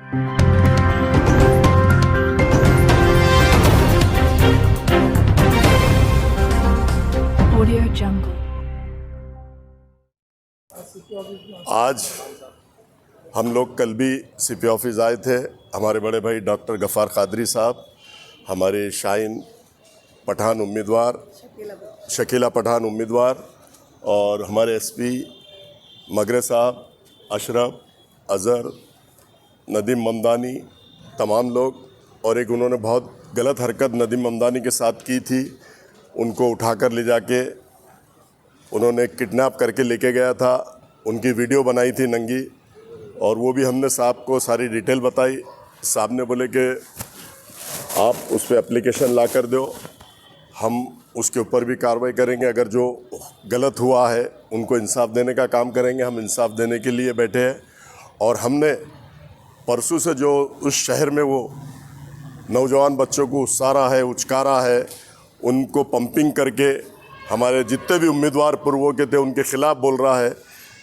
Audio Jungle. आज हम लोग कल भी सीपी ऑफिस आए थे। हमारे बड़े भाई डॉक्टर गफ़ार कादरी साहब, हमारे शाहीन पठान उम्मीदवार, शकीला पठान उम्मीदवार, और हमारे एसपी मगरे साहब, अशरफ, अज़हर, नदीम ममदानी, तमाम लोग। और एक उन्होंने बहुत गलत हरकत नदीम ममदानी के साथ की थी, उनको उठाकर ले जाके उन्होंने किडनैप करके लेके गया था। उनकी वीडियो बनाई थी नंगी, और वो भी हमने साहब को सारी डिटेल बताई। साहब ने बोले कि आप उस पर एप्लीकेशन ला कर दो, हम उसके ऊपर भी कार्रवाई करेंगे। अगर जो गलत हुआ है उनको इंसाफ देने का काम करेंगे। हम इंसाफ देने के लिए बैठे हैं। और हमने परसों से जो उस शहर में वो नौजवान बच्चों को उसारा है, उचकारा है, उनको पंपिंग करके हमारे जितने भी उम्मीदवार पूर्वों के थे उनके ख़िलाफ़ बोल रहा है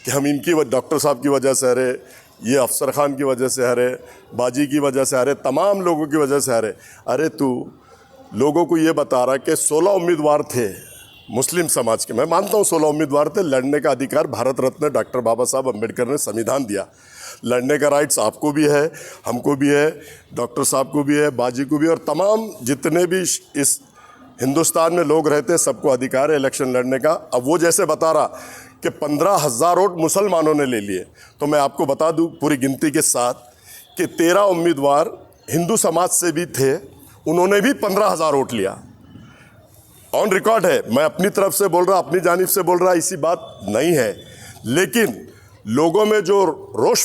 कि हम इनकी डॉक्टर साहब की वजह से हरे, ये अफसर खान की वजह से हरे, बाजी की वजह से हरे, तमाम लोगों की वजह से हरे। अरे तू लोगों को ये बता रहा कि 16 उम्मीदवार थे मुस्लिम समाज के। मैं मानता हूँ 16 उम्मीदवार थे। लड़ने का अधिकार भारत रत्न डॉक्टर बाबा साहब अम्बेडकर ने संविधान दिया। लड़ने का राइट्स आपको भी है, हमको भी है, डॉक्टर साहब को भी है, बाजी को भी, और तमाम जितने भी इस हिंदुस्तान में लोग रहते हैं सबको अधिकार है इलेक्शन लड़ने का। अब वो जैसे बता रहा कि 15,000 वोट मुसलमानों ने ले लिए, तो मैं आपको बता दूं पूरी गिनती के साथ कि 13 उम्मीदवार हिंदू समाज से भी थे, उन्होंने भी 15,000 वोट लिया। ऑन रिकॉर्ड है, मैं अपनी तरफ से बोल रहा, अपनी जानिब से बोल रहा, इसी बात नहीं है। लेकिन लोगों में जो रोष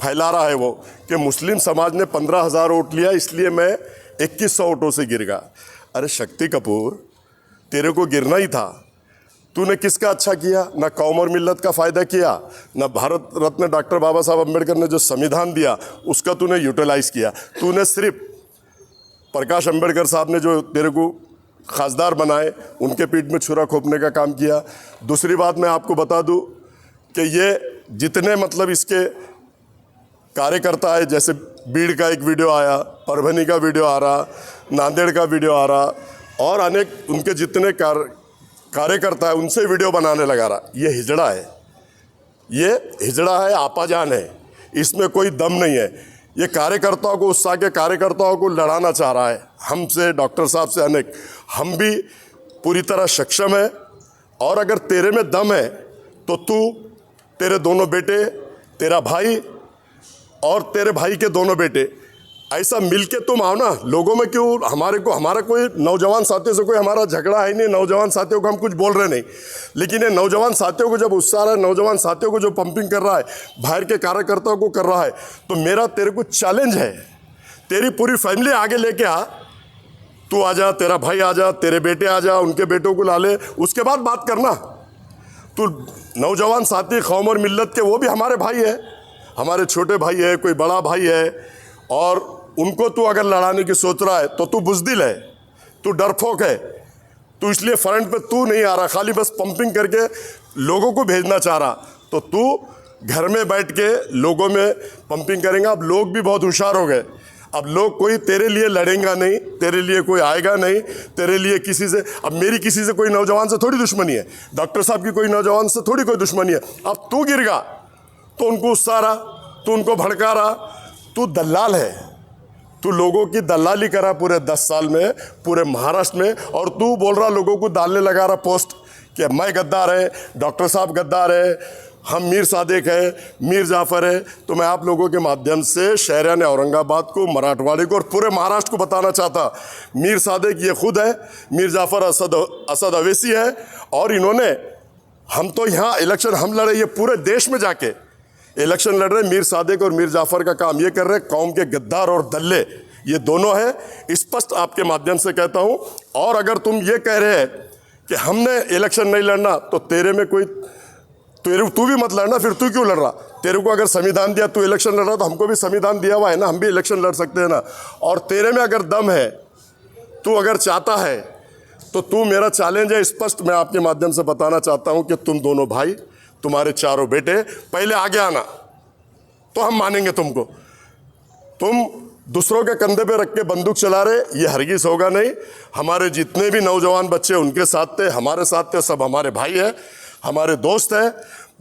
फैला रहा है वो कि मुस्लिम समाज ने 15,000 वोट लिया इसलिए मैं 2100 वोटों से गिर गया। अरे शक्ति कपूर, तेरे को गिरना ही था। तूने किसका अच्छा किया? ना कौम और मिल्लत का फ़ायदा किया, ना भारत रत्न डॉक्टर बाबा साहब अम्बेडकर ने जो संविधान दिया उसका तूने यूटिलाइज़ किया। तूने सिर्फ प्रकाश अम्बेडकर साहब ने जो तेरे को खासदार बनाए उनके पीठ में छुरा खोपने का काम किया। दूसरी बात मैं आपको बता दूं कि ये जितने मतलब इसके कार्यकर्ता है, जैसे बीड़ का एक वीडियो आया, परभनी का वीडियो आ रहा, नांदेड़ का वीडियो आ रहा, और अनेक उनके जितने कार्यकर्ता है उनसे वीडियो बनाने लगा रहा। ये हिजड़ा है, ये हिजड़ा है, आपाजान है, इसमें कोई दम नहीं है। ये कार्यकर्ताओं को, उत्साह के कार्यकर्ताओं को लड़ाना चाह रहा है हमसे, डॉक्टर साहब से, अनेक। हम भी पूरी तरह सक्षम है। और अगर तेरे में दम है तो तू, तेरे दोनों बेटे, तेरा भाई और तेरे भाई के दोनों बेटे, ऐसा मिलके तुम आओ ना। लोगों में क्यों, हमारा कोई नौजवान साथियों से कोई हमारा झगड़ा है नहीं, नौजवान साथियों को हम कुछ बोल रहे नहीं। लेकिन ये नौजवान साथियों को जब उत्साह है, नौजवान साथियों को जो पंपिंग कर रहा है, बाहर के कार्यकर्ताओं को कर रहा है, तो मेरा तेरे को चैलेंज है, तेरी पूरी फैमिली आगे लेके आ। तू आ जा, तेरा भाई आ जा, तेरे बेटे आ जा, उनके बेटों को ला ले, उसके बाद बात करना। तू नौजवान साथी कौम और मिल्लत के, वो भी हमारे भाई है, हमारे छोटे भाई है, कोई बड़ा भाई है, और उनको तू अगर लड़ाने की सोच रहा है तो तू बुज़दिल है, तू डरपोक है। तू इसलिए फ्रंट पे तू नहीं आ रहा, खाली बस पंपिंग करके लोगों को भेजना चाह रहा। तो तू घर में बैठ के लोगों में पंपिंग करेंगे। अब लोग भी बहुत होशियार हो गए। अब लोग कोई तेरे लिए लड़ेगा नहीं, तेरे लिए कोई आएगा नहीं, तेरे लिए किसी से, अब मेरी किसी से कोई नौजवान से थोड़ी दुश्मनी है, डॉक्टर साहब की कोई नौजवान से थोड़ी कोई दुश्मनी है। अब तू गिर गया तो उनको उसारा, तू उनको भड़का रहा, तू दलाल है, तू लोगों की दलाली करा पूरे 10 साल में, पूरे महाराष्ट्र में। और तू बोल रहा लोगों को डालने लगा रहा पोस्ट कि मैं गद्दार है, डॉक्टर साहब गद्दार है, हम मीर सादिक है, मीर जाफ़र है। तो मैं आप लोगों के माध्यम से शहरियान औरंगाबाद को, मराठवाड़े को और पूरे महाराष्ट्र को बताना चाहता, मीर सादिक ये खुद है, मीर जाफ़र असद अवैसी है। और इन्होंने, हम तो यहाँ इलेक्शन हम लड़े, ये पूरे देश में जाके इलेक्शन लड़ रहे। मीर सादिक और मीर जाफ़र का काम ये कर रहे, कौम के गद्दार और दल्ले ये दोनों हैं। स्पष्ट आपके माध्यम से कहता हूँ। और अगर तुम ये कह रहे हैं कि हमने इलेक्शन नहीं लड़ना, तो तेरे में कोई, तू भी मत लड़ना, फिर तू क्यों लड़ रहा? तेरे को अगर संविधान दिया, तू इलेक्शन लड़ रहा, तो हमको भी संविधान दिया हुआ है ना, हम भी इलेक्शन लड़ सकते हैं ना। और तेरे में अगर दम है, तू अगर चाहता है, तो तू, मेरा चैलेंज है स्पष्ट, मैं आपके माध्यम से बताना चाहता हूं कि तुम दोनों भाई, तुम्हारे चारों बेटे पहले आगे आना, तो हम मानेंगे तुमको। तुम दूसरों के कंधे पे रख के बंदूक चला रहे, ये हरगिज़ होगा नहीं। हमारे जितने भी नौजवान बच्चे उनके साथ थे, हमारे साथ थे, सब हमारे भाई हैं, हमारे दोस्त हैं,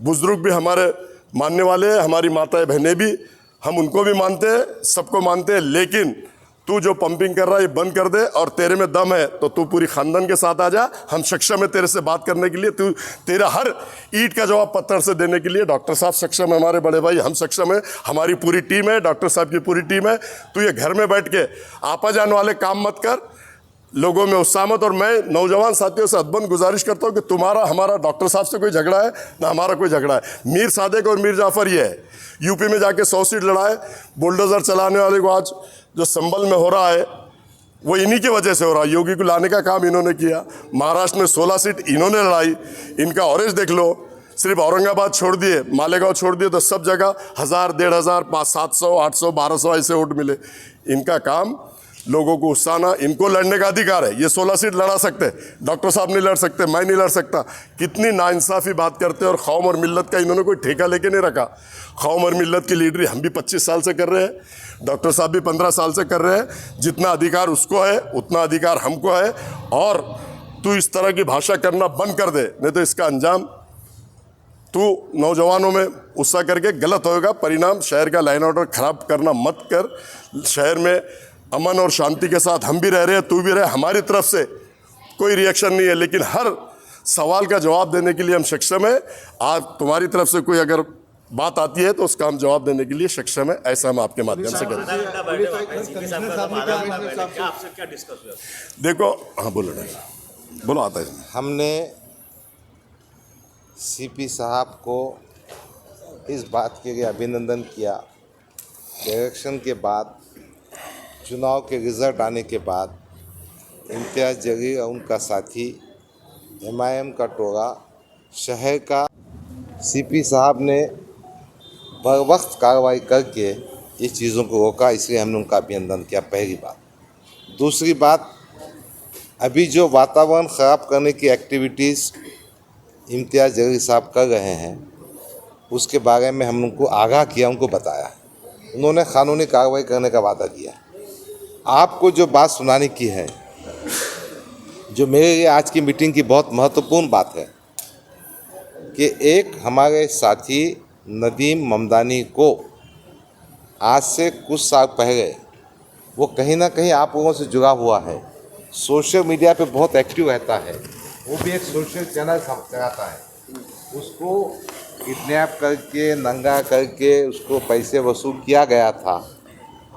बुजुर्ग भी हमारे मानने वाले हैं, हमारी माताएं बहनें भी, हम उनको भी मानते हैं, सबको मानते हैं। लेकिन तू जो पंपिंग कर रहा है ये बंद कर दे, और तेरे में दम है तो तू पूरी खानदान के साथ आ जा। हम सक्षम है तेरे से बात करने के लिए, तू तेरा हर ईंट का जवाब पत्थर से देने के लिए। डॉक्टर साहब सक्षम है, हमारे बड़े भाई, हम सक्षम है, हमारी पूरी टीम है, डॉक्टर साहब की पूरी टीम है। तू ये घर में बैठ के आपा जान वाले काम मत कर, लोगों में उत्साह मत। और मैं नौजवान साथियों से अदबन गुजारिश करता हूँ कि तुम्हारा हमारा डॉक्टर साहब से कोई झगड़ा है ना हमारा कोई झगड़ा है। मीर सादिक और मीर जाफ़र ये है, यूपी में जाके 100 सीट लड़ाए, बुलडोज़र चलाने वाले को आज जो संभल में हो रहा है वो इन्हीं की वजह से हो रहा है। योगी को लाने का काम इन्होंने किया। महाराष्ट्र में 16 सीट इन्होंने लड़ाई, इनका ऑरेंज देख लो। सिर्फ औरंगाबाद छोड़ दिए, मालेगांव छोड़ दिए तो सब जगह 1000, 1500, 700, 800, 1200 ऐसे वोट मिले। इनका काम लोगों को उकसाना, इनको लड़ने का अधिकार है। ये 16 सीट लड़ा सकते, डॉक्टर साहब नहीं लड़ सकते, मैं नहीं लड़ सकता। कितनी नाइंसाफ़ी बात करते हैं। और कौम और मिल्लत का इन्होंने कोई ठेका लेके नहीं रखा। कौम और मिल्लत की लीडरी हम भी 25 साल से कर रहे हैं, डॉक्टर साहब भी 15 साल से कर रहे हैं। जितना अधिकार उसको है उतना अधिकार हमको है। और तू इस तरह की भाषा करना बंद कर दे, नहीं तो इसका अंजाम तू नौजवानों में गुस्सा करके गलत होएगा। परिणाम शहर का लाइन ऑर्डर खराब करना मत कर। शहर में अमन और शांति के साथ हम भी रह रहे हैं, तू भी रहे। हमारी तरफ से कोई रिएक्शन नहीं है, लेकिन हर सवाल का जवाब देने के लिए हम सक्षम है। आज तुम्हारी तरफ से कोई अगर बात आती है तो उसका हम जवाब देने के लिए सक्षम है। ऐसा हम आपके माध्यम से करते हैं। देखो, हाँ बोलो ना, बोलो आता है। हमने सीपी साहब को इस बात के लिए अभिनंदन किया, इलेक्शन के बाद, चुनाव के रिजल्ट आने के बाद इम्तियाज़ जलील और उनका साथी MIM का टोला शहर का सीपी साहब ने बर वक्त कार्रवाई करके इस चीज़ों को रोका, इसलिए हमने उनका अभिनंदन किया। पहली बात। दूसरी बात, अभी जो वातावरण ख़राब करने की एक्टिविटीज़ इम्तियाज़ जलील साहब कर रहे हैं उसके बारे में हम उनको आगाह किया, उनको बताया। उन्होंने क़ानूनी कार्रवाई करने का वादा किया। आपको जो बात सुनाने की है, जो मेरे लिए आज की मीटिंग की बहुत महत्वपूर्ण बात है, कि एक हमारे साथी नदीम ममदानी को आज से कुछ साल पहले वो कहीं ना कहीं आप लोगों से जुड़ा हुआ है, सोशल मीडिया पे बहुत एक्टिव रहता है, वो भी एक सोशल चैनल चलाता है। उसको किडनैप करके, नंगा करके उसको पैसे वसूल किया गया था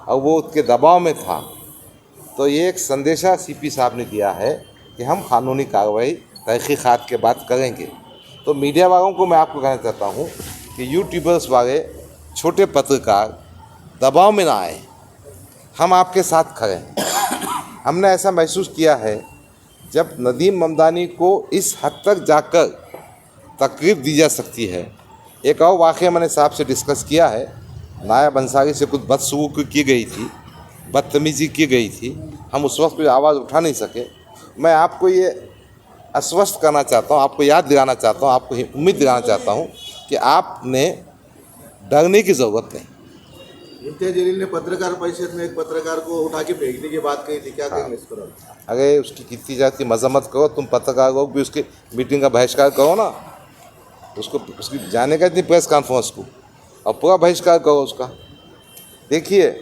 और वो उसके दबाव में था। तो ये एक संदेशा सीपी साहब ने दिया है कि हम कानूनी कार्रवाई तहकीकात के बाद करेंगे। तो मीडिया वालों को मैं आपको कहना चाहता हूँ कि यूट्यूबर्स वाले, छोटे पत्रकार दबाव में ना आए, हम आपके साथ खड़े हैं। हमने ऐसा महसूस किया है जब नदीम ममदानी को इस हद तक जाकर तकरीब दी जा सकती है। एक और वाक़या मैंने साहब से डिस्कस किया है, नायब अंसारी से कुछ बदसलूकी की गई थी, बदतमीज़ी की गई थी, हम उस वक्त कोई आवाज़ उठा नहीं सके। मैं आपको ये आश्वस्त करना चाहता हूँ, आपको याद दिलाना चाहता हूँ, आपको उम्मीद दिलाना चाहता हूँ कि आपने डरने की ज़रूरत नहीं। इम्तियाज़ जलील ने पत्रकार परिषद में एक पत्रकार को उठा के फेंकने की बात कही थी, क्या कहेंगे इस पर? अरे उसकी कितनी जाती मजम्मत करो, तुम पत्रकार लोग भी उसकी मीटिंग का बहिष्कार करो ना, उसको उसकी जाने का इतनी प्रेस कॉन्फ्रेंस को, और पूरा बहिष्कार करो उसका। देखिए,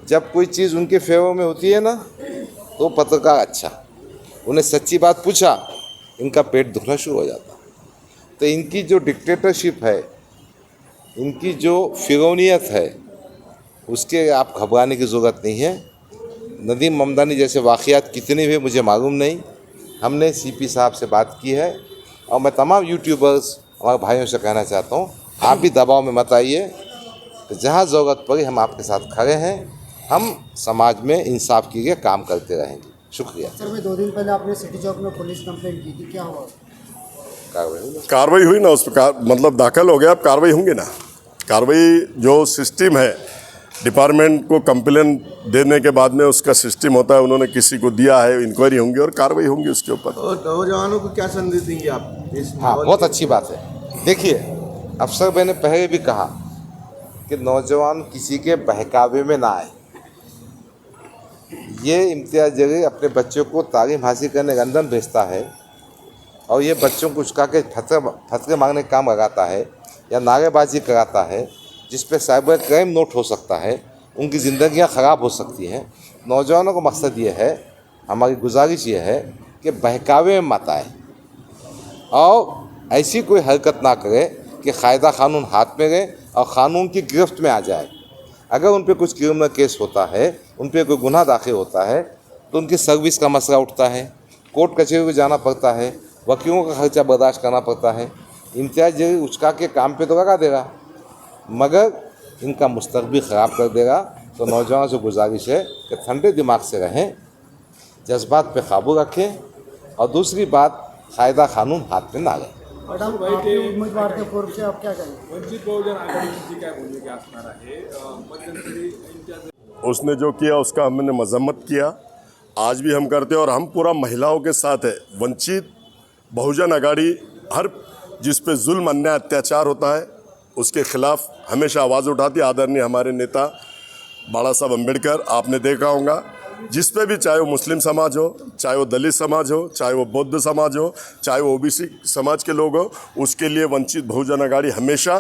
जब कोई चीज़ उनके फेवर में होती है ना तो पत्रकार अच्छा, उन्हें सच्ची बात पूछा, इनका पेट दुखना शुरू हो जाता। तो इनकी जो डिक्टेटरशिप है, इनकी जो फिरौनियत है, उसके आप घबराने की ज़रूरत नहीं है। नदीम ममदानी जैसे वाक़यात कितने हुए मुझे मालूम नहीं, हमने सीपी साहब से बात की है। और मैं तमाम यूट्यूबर्स हमारे भाइयों से कहना चाहता हूँ, आप भी दबाव में मत आइए, तो जहाँ ज़रूरत पड़ी हम आपके साथ खड़े हैं। हम समाज में इंसाफ के लिए काम करते रहेंगे। शुक्रिया। सर, मैं 2 दिन पहले आपने सिटी चौक में पुलिस कंप्लेंट की थी, क्या हुआ? कार्रवाई हुई ना उस पर, मतलब दाखिल हो गया, अब कार्रवाई होंगी ना। कार्रवाई जो सिस्टम है, डिपार्टमेंट को कंप्लेन देने के बाद में उसका सिस्टम होता है, उन्होंने किसी को दिया है, इंक्वायरी होंगी और कार्रवाई होंगी उसके ऊपर। और नौजवानों को क्या संदेश देंगे आप? हाँ, बहुत अच्छी बात है। देखिए, अफसर भाई ने पहले भी कहा कि नौजवान किसी के बहकावे में ना आए। ये इम्तियाज़ जलील अपने बच्चों को तालीम हासिल करने लंदन भेजता है और ये बच्चों को उचका के फतवे मांगने का काम लगाता है या नारेबाजी कराता है, जिस पे साइबर क्राइम नोट हो सकता है, उनकी ज़िंदगियां ख़राब हो सकती हैं। नौजवानों का मकसद ये है, हमारी गुजारिश ये है कि बहकावे में मत आए और ऐसी कोई हरकत ना करे कि कायदा कानून हाथ में रहे और क़ानून की गिरफ्त में आ जाए। अगर उन पर कुछ क्रिमिनल केस होता है, उन पर कोई गुनाह दाखिल होता है, तो उनकी सर्विस का मसला उठता है, कोर्ट कचहरी को जाना पड़ता है, वकीलों का खर्चा बर्दाश्त करना पड़ता है। इम्तियाज़ जलील उचका के काम पे तो लगा देगा, मगर इनका मुस्तकबिल ख़राब कर देगा। तो नौजवानों से गुजारिश है कि ठंडे दिमाग से रहें, जज्बात पे काबू रखें और दूसरी बात, कायदा कानून हाथ में ना लें। मॅडम, आपले उमेदवार के पूर्व से आप क्या कहेंगे? वंचित बहुजन आघाडीची जी काय भूमिका असणार आहे, मध्यंतरी इम्तियाज उसने जो किया उसका हमने मजम्मत किया, आज भी हम करते हैं और हम पूरा महिलाओं के साथ है। वंचित बहुजन आघाड़ी हर जिस पे जुल्म अन्याय अत्याचार होता है उसके खिलाफ हमेशा आवाज़ उठाती है। आदरणीय हमारे नेता बाला साहब अम्बेडकर, आपने देखा होगा, जिस पे भी, चाहे वो मुस्लिम समाज हो, चाहे वो दलित समाज हो, चाहे वो बौद्ध समाज हो, चाहे वो ओबीसी समाज के लोग हो, उसके लिए वंचित बहुजन आघाड़ी हमेशा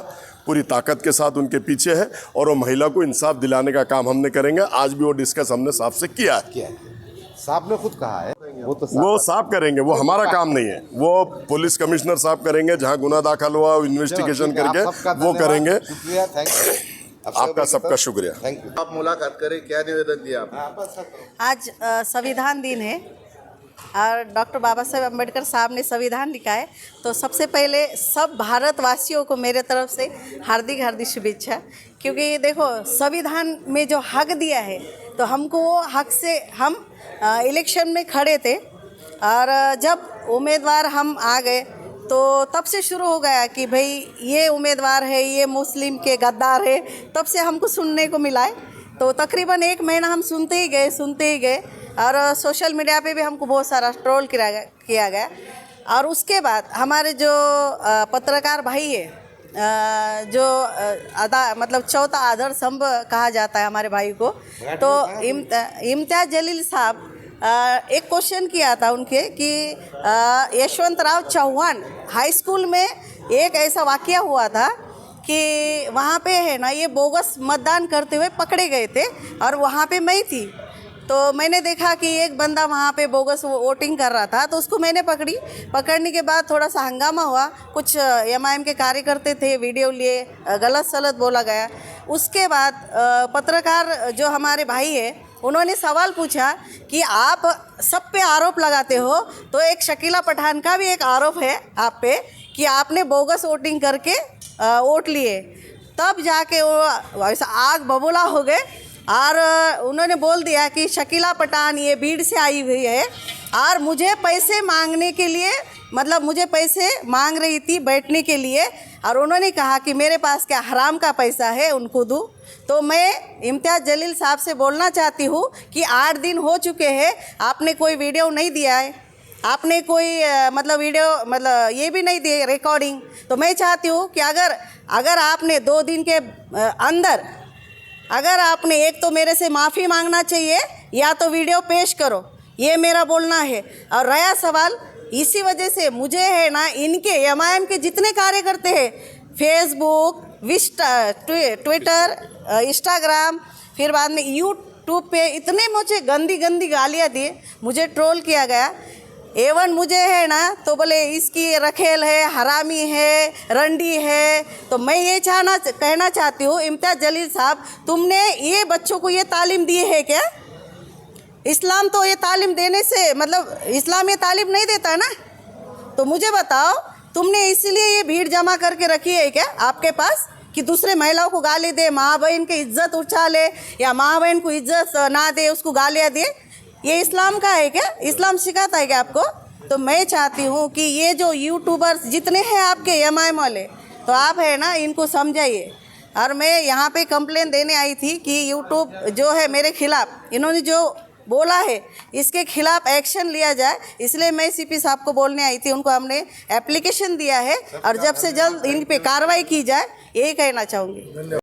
पूरी ताकत के साथ उनके पीछे है और वो महिला को इंसाफ दिलाने का काम हमने करेंगे। आज भी वो डिस्कस हमने साहब से किया है। साहब ने खुद कहा है वो साहब करेंगे, वो हमारा काम नहीं है, वो पुलिस कमिश्नर साहब करेंगे। जहाँ गुना दाखिल हुआ इन्वेस्टिगेशन करके वो करेंगे। शुक्रिया, थैंक यू, आपका सबका शुक्रिया। Thank you. आप मुलाकात करें, क्या निवेदन दिया आपने? आज संविधान दिन है और डॉक्टर बाबा साहेब अम्बेडकर साहब ने संविधान लिखा है, तो सबसे पहले सब भारतवासियों को मेरे तरफ से हार्दिक हार्दिक शुभेच्छा। क्योंकि देखो, संविधान में जो हक दिया है, तो हमको वो हक से हम इलेक्शन में खड़े थे और जब उम्मीदवार हम आ गए तो तब से शुरू हो गया कि भाई ये उम्मीदवार है, ये मुस्लिम के गद्दार है, तब से हमको सुनने को मिला है। तो तकरीबन 1 महीना हम सुनते ही गए और सोशल मीडिया पे भी हमको बहुत सारा ट्रोल किया गया। और उसके बाद हमारे जो पत्रकार भाई है, जो मतलब चौथा आधार स्तंभ कहा जाता है हमारे भाई को, तो इम्तियाज़ जलील साहब एक क्वेश्चन किया था उनके कि यशवंतराव चौहान हाई स्कूल में एक ऐसा वाकया हुआ था कि वहाँ पे है ना, ये बोगस मतदान करते हुए पकड़े गए थे और वहाँ पे मैं थी। तो मैंने देखा कि एक बंदा वहाँ पे बोगस वोटिंग कर रहा था, तो उसको मैंने पकड़ने के बाद थोड़ा सा हंगामा हुआ। कुछ एमआईएम के कार्यकर्ता थे, वीडियो लिए, गलत सलत बोला गया। उसके बाद पत्रकार जो हमारे भाई है, उन्होंने सवाल पूछा कि आप सब पे आरोप लगाते हो, तो एक शकीला पठान का भी एक आरोप है आप पे कि आपने बोगस वोटिंग करके वोट लिए। तब जाके वो ऐसा आग बबूला हो गए और उन्होंने बोल दिया कि शकीला पठान ये भीड़ से आई हुई है और मुझे पैसे मांगने के लिए, मतलब मुझे पैसे मांग रही थी बैठने के लिए, और उन्होंने कहा कि मेरे पास क्या हराम का पैसा है, उनको दूँ। तो मैं इम्तियाज़ जलील साहब से बोलना चाहती हूँ कि 8 दिन हो चुके हैं, आपने कोई वीडियो नहीं दिया है, आपने कोई मतलब ये भी नहीं दी रिकॉर्डिंग। तो मैं चाहती हूँ कि अगर आपने 2 दिन के अंदर, अगर आपने एक तो मेरे से माफ़ी मांगना चाहिए या तो वीडियो पेश करो, ये मेरा बोलना है। और रहा सवाल, इसी वजह से मुझे है ना, इनके एमआईएम के जितने कार्यकर्ता हैं, फेसबुक, ट्विटर, इंस्टाग्राम, फिर बाद में यूट्यूब पे इतने मुझे गंदी गालियाँ दिए, मुझे ट्रोल किया गया। एवन मुझे है ना, तो बोले इसकी रखेल है, हरामी है, रंडी है। तो मैं ये कहना चाहती हूँ, इम्तियाज़ जलील साहब, तुमने ये बच्चों को ये तालीम दी है क्या? इस्लाम तो ये तालीम देने से, मतलब इस्लाम ये तालीम नहीं देता ना। तो मुझे बताओ, तुमने इसलिए ये भीड़ जमा करके रखी है क्या आपके पास कि दूसरे महिलाओं को गाली दे, माँ बहन की इज्जत उछाले या माँ बहन को इज्जत ना दे, उसको गालियाँ दे? ये इस्लाम का है क्या? इस्लाम सिखाता है क्या आपको? तो मैं चाहती हूँ कि ये जो यूट्यूबर्स जितने हैं आपके एमआईएम वाले, तो आप है ना, इनको समझाइए। और मैं यहाँ पे कंप्लेन देने आई थी कि यूट्यूब जो है मेरे खिलाफ, इन्होंने जो बोला है इसके खिलाफ एक्शन लिया जाए, इसलिए मैं सीपी साहब को बोलने आई थी। उनको हमने एप्लीकेशन दिया है और जब से जल्द इन पे कार्रवाई की जाए, यही कहना चाहूँगी।